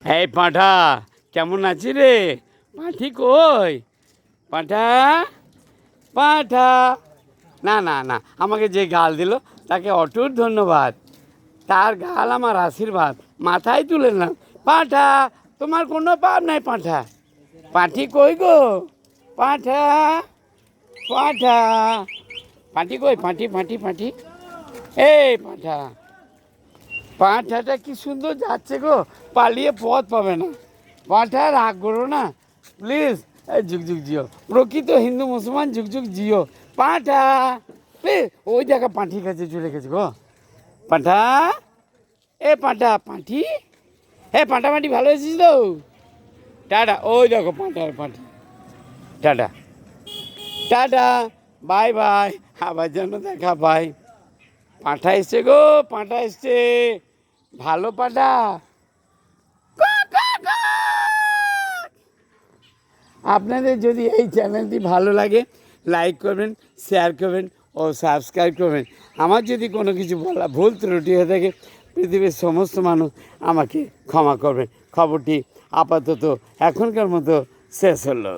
এই পাঁঠা কেমন আছি রে? পাঁঠি কই? পাঁঠা, পাঁঠা। না না না, আমাকে যে গাল দিল তাকে অটুট ধন্যবাদ। তার গাল আমার আশীর্বাদ, মাথায় তুলে না। পাঁঠা, তোমার কোনো পাপ নাই পাঁঠা। পাঁঠি কই গো? পাঁঠা, পাঁঠা, পাঁঠি কই? পাঁঠি পাঁঠি পাঁঠি, এই পাঁঠা। পাঁঠাটা কি সুন্দর যাচ্ছে গো, পালিয়ে পথ পাবে না। পাঁঠা রাগ করো না প্লিজ। যুগ যুগ জিও, প্রকৃত হিন্দু মুসলমান যুগ যুগ জিও। পাঁঠা ওই দেখা পাঁঠির কাছে চলে গেছে গো। পাঁঠা, এ পাঁঠা পাঁঠি, হ্যাঁ পাঁঠা পাঁঠি ভালো আছিস তো? টাটা, ওই দেখো পাঁঠার পাঁঠি। টাটা টাটা, বাই বাই, আবার যেন দেখা পাই। পাঁঠা এসছে গো, পাঁঠা এসছে, ভালো পাঁঠা। আপনাদের যদি এই চ্যানেলটি ভালো লাগে লাইক করবেন, শেয়ার করবেন ও সাবস্ক্রাইব করবেন। আমার যদি কোনো কিছু বলা ভুল ত্রুটি হয়ে থাকে পৃথিবীর সমস্ত মানুষ আমাকে ক্ষমা করবেন। খবরটি আপাতত এখনকার মতো শেষ হলো।